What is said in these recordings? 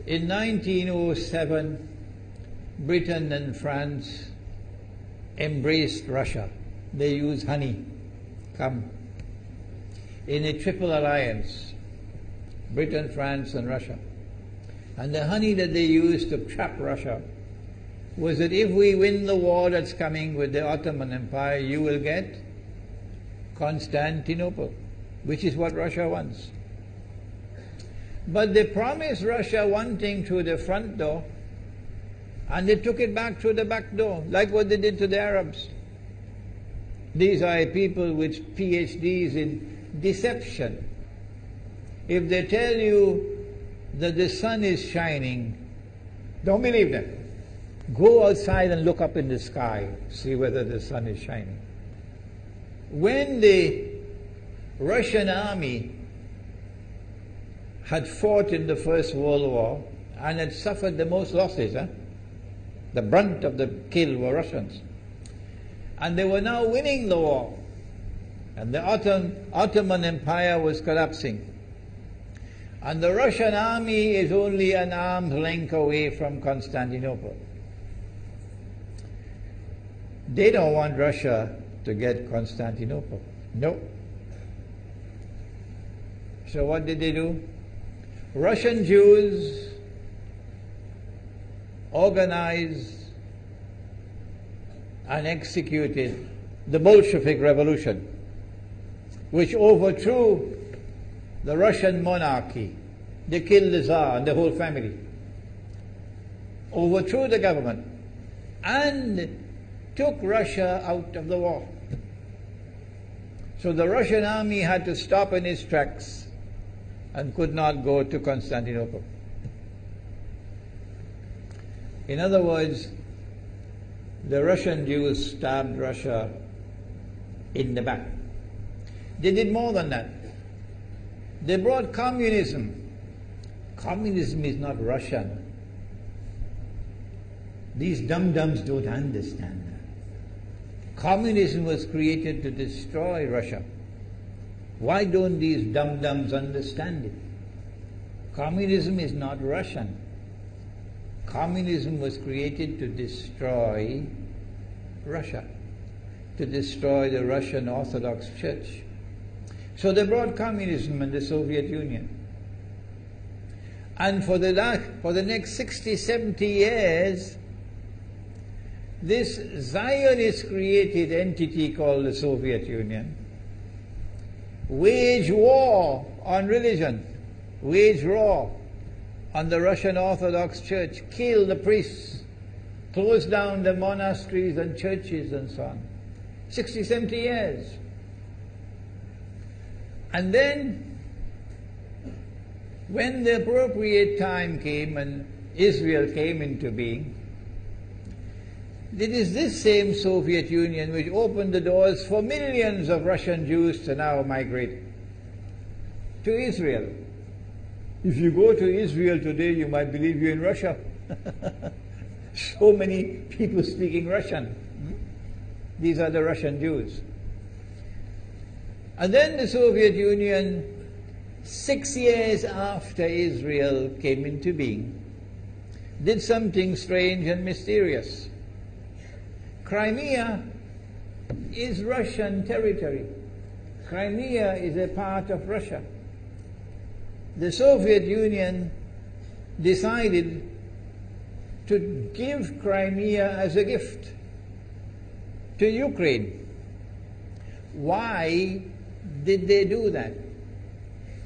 In 1907, Britain and France embraced Russia. They used honey, in a triple alliance, Britain, France and Russia. And the honey that they used to trap Russia was that if we win the war that's coming with the Ottoman Empire, you will get Constantinople, which is what Russia wants. But they promised Russia one thing through the front door, and they took it back through the back door, like what they did to the Arabs. These are people with PhDs in deception. If they tell you that the sun is shining, don't believe them. Go outside and look up in the sky, see whether the sun is shining. When the Russian army had fought in the First World War and had suffered the most losses, the brunt of the kill were Russians, and they were now winning the war, and the Ottoman Empire was collapsing, and the Russian army is only an arm's length away from Constantinople. They don't want Russia to get Constantinople. No. So what did they do? Russian Jews organized and executed the Bolshevik Revolution, which overthrew the Russian monarchy. They killed the Tsar and the whole family, overthrew the government, and took Russia out of the war. So the Russian army had to stop in its tracks and could not go to Constantinople. In other words, the Russian Jews stabbed Russia in the back. They did more than that. They brought communism. Communism is not Russian. These dum-dums don't understand that. Communism was created to destroy Russia. Why don't these dum-dums understand it? Communism is not Russian. Communism was created to destroy Russia, to destroy the Russian Orthodox Church. So they brought communism in the Soviet Union. And for the next 60, 70 years, this Zionist-created entity called the Soviet Union waged war on religion, waged war on the Russian Orthodox Church, killed the priests, closed down the monasteries and churches and so on. 60, 70 years. And then, when the appropriate time came and Israel came into being, it is this same Soviet Union which opened the doors for millions of Russian Jews to now migrate to Israel. If you go to Israel today, you might believe you're in Russia. So many people speaking Russian. These are the Russian Jews. And then the Soviet Union, 6 years after Israel came into being, did something strange and mysterious. Crimea is Russian territory. Crimea is a part of Russia. The Soviet Union decided to give Crimea as a gift to Ukraine. Why did they do that?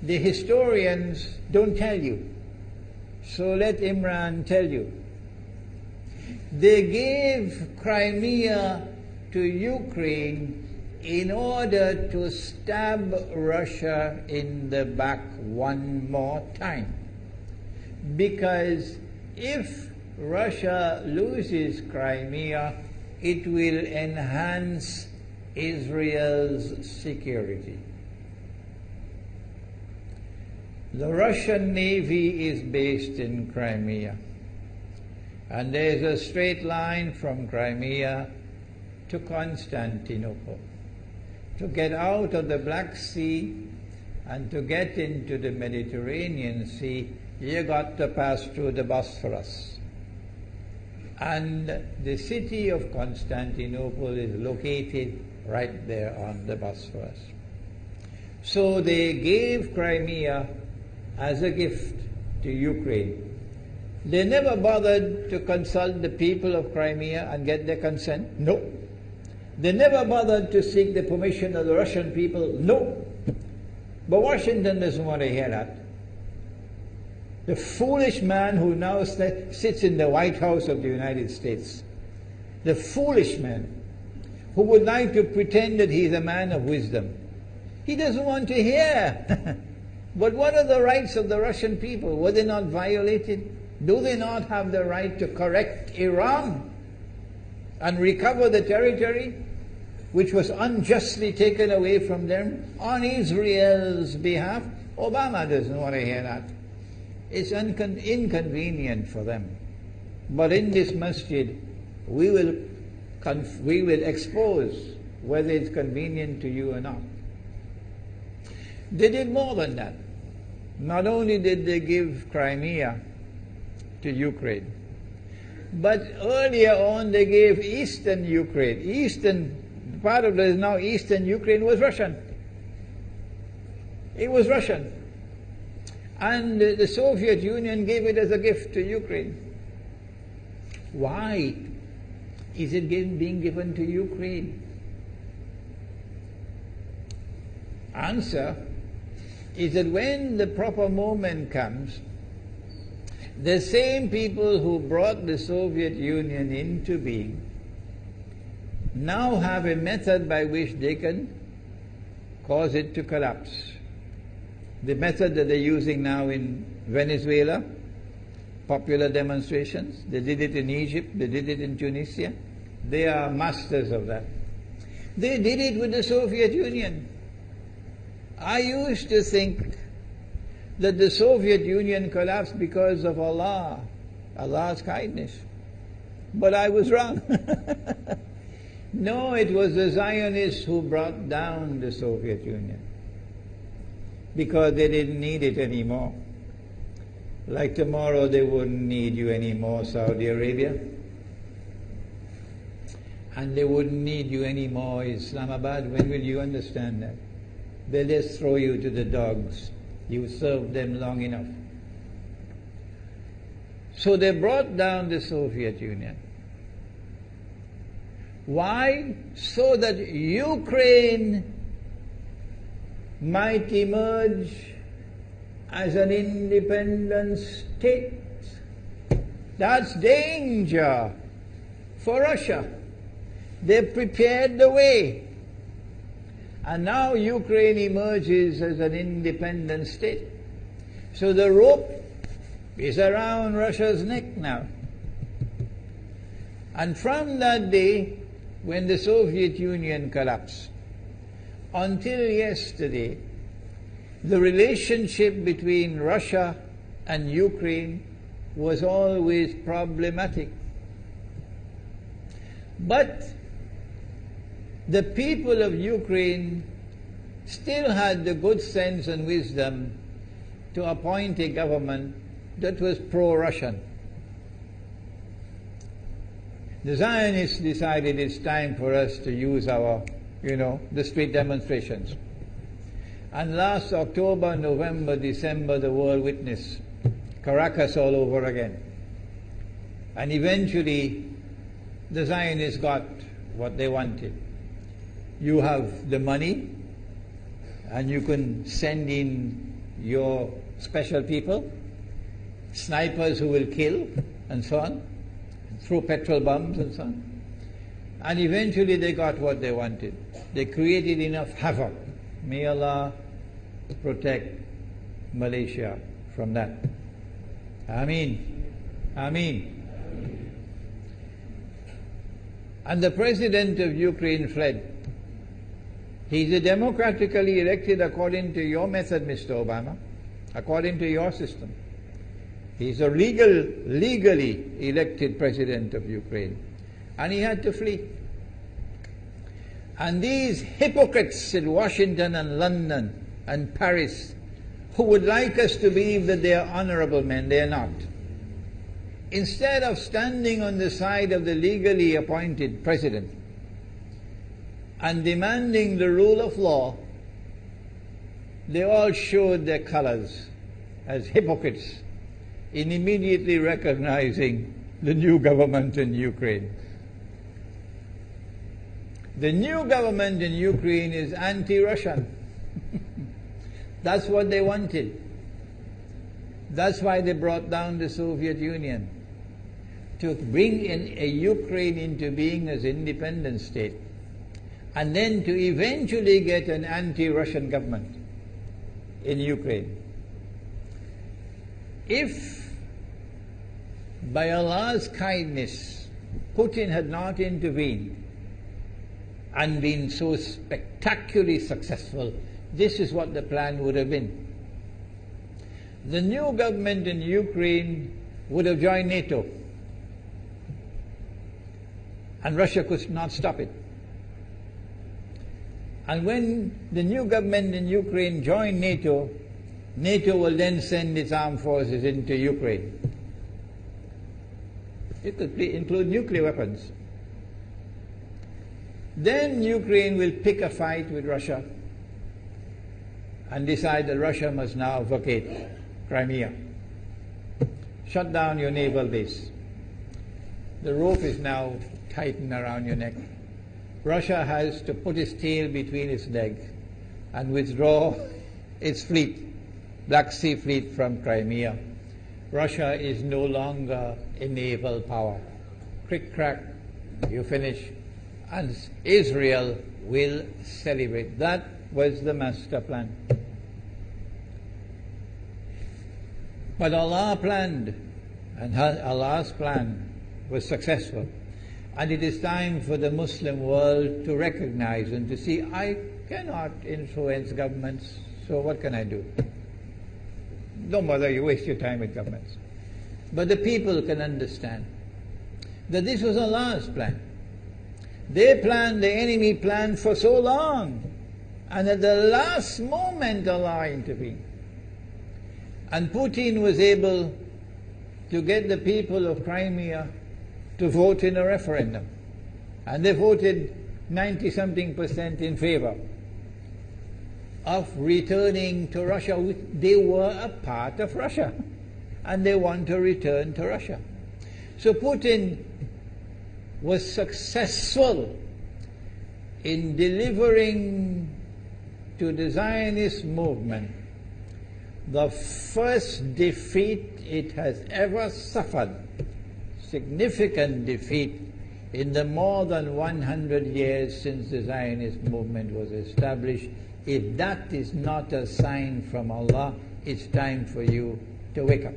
The historians don't tell you. So let Imran tell you. They gave Crimea to Ukraine in order to stab Russia in the back one more time. Because if Russia loses Crimea, it will enhance Israel's security. The Russian Navy is based in Crimea, and there's a straight line from Crimea to Constantinople. To get out of the Black Sea and to get into the Mediterranean Sea, you got to pass through the Bosphorus. And the city of Constantinople is located right there on the Bosphorus. So they gave Crimea as a gift to Ukraine. They never bothered to consult the people of Crimea and get their consent. No. They never bothered to seek the permission of the Russian people. No. But Washington doesn't want to hear that. The foolish man who now sits in the White House of the United States, the foolish man who would like to pretend that he's a man of wisdom, he doesn't want to hear. But what are the rights of the Russian people? Were they not violated? Do they not have the right to correct Iran and recover the territory which was unjustly taken away from them on Israel's behalf? Obama doesn't want to hear that. It's inconvenient for them. But in this masjid, we will expose whether it's convenient to you or not. They did more than that. Not only did they give Crimea to Ukraine, but earlier on they gave eastern Ukraine. Eastern, part of it now eastern Ukraine was Russian. It was Russian. And the Soviet Union gave it as a gift to Ukraine. Why is it being given to Ukraine? Answer is that when the proper moment comes, the same people who brought the Soviet Union into being now have a method by which they can cause it to collapse. The method that they're using now in Venezuela, popular demonstrations, they did it in Egypt, they did it in Tunisia, they are masters of that. They did it with the Soviet Union. I used to think that the Soviet Union collapsed because of Allah, Allah's kindness. But I was wrong. No, it was the Zionists who brought down the Soviet Union because they didn't need it anymore. Like tomorrow they wouldn't need you anymore, Saudi Arabia. And they wouldn't need you anymore, Islamabad. When will you understand that? They'll just throw you to the dogs. You served them long enough. So they brought down the Soviet Union. Why? So that Ukraine might emerge as an independent state. That's danger for Russia. They prepared the way. And now Ukraine emerges as an independent state. So the rope is around Russia's neck now. And from that day, when the Soviet Union collapsed, until yesterday, the relationship between Russia and Ukraine was always problematic. But the people of Ukraine still had the good sense and wisdom to appoint a government that was pro-Russian. The Zionists decided it's time for us to use our, the street demonstrations. And last October, November, December, the world witnessed Caracas all over again. And eventually, the Zionists got what they wanted. You have the money, and you can send in your special people, snipers who will kill, and so on, throw petrol bombs and so on. And eventually they got what they wanted. They created enough havoc. May Allah protect Malaysia from that. Ameen. Ameen. And the president of Ukraine fled. He's a democratically elected according to your method, Mr. Obama, according to your system. He's a legally elected president of Ukraine. And he had to flee. And these hypocrites in Washington and London and Paris who would like us to believe that they are honorable men. They are not. Instead of standing on the side of the legally appointed president and demanding the rule of law, they all showed their colors as hypocrites in immediately recognizing the new government in Ukraine. The new government in Ukraine is anti-Russian. That's what they wanted. That's why they brought down the Soviet Union, to bring in a Ukraine into being as an independent state, and then to eventually get an anti-Russian government in Ukraine. If by Allah's kindness Putin had not intervened and been so spectacularly successful, this is what the plan would have been. The new government in Ukraine would have joined NATO, and Russia could not stop it. And when the new government in Ukraine joined NATO, NATO will then send its armed forces into Ukraine. It could include nuclear weapons. Then Ukraine will pick a fight with Russia and decide that Russia must now vacate Crimea. Shut down your naval base. The rope is now tightened around your neck. Russia has to put its tail between its legs and withdraw its fleet, Black Sea Fleet, from Crimea. Russia is no longer a naval power. Crick crack, you finish. And Israel will celebrate. That was the master plan. But Allah planned, and Allah's plan was successful. And it is time for the Muslim world to recognize and to see, I cannot influence governments, so what can I do? Don't bother, you waste your time with governments. But the people can understand that this was Allah's plan. They planned, the enemy planned for so long, and at the last moment Allah intervened. And Putin was able to get the people of Crimea to vote in a referendum. And they voted 90-something% in favor of returning to Russia. They were a part of Russia, and they want to return to Russia. So Putin was successful in delivering to the Zionist movement the first defeat it has ever suffered, significant defeat, in the more than 100 years since the Zionist movement was established. If that is not a sign from Allah, it's time for you to wake up.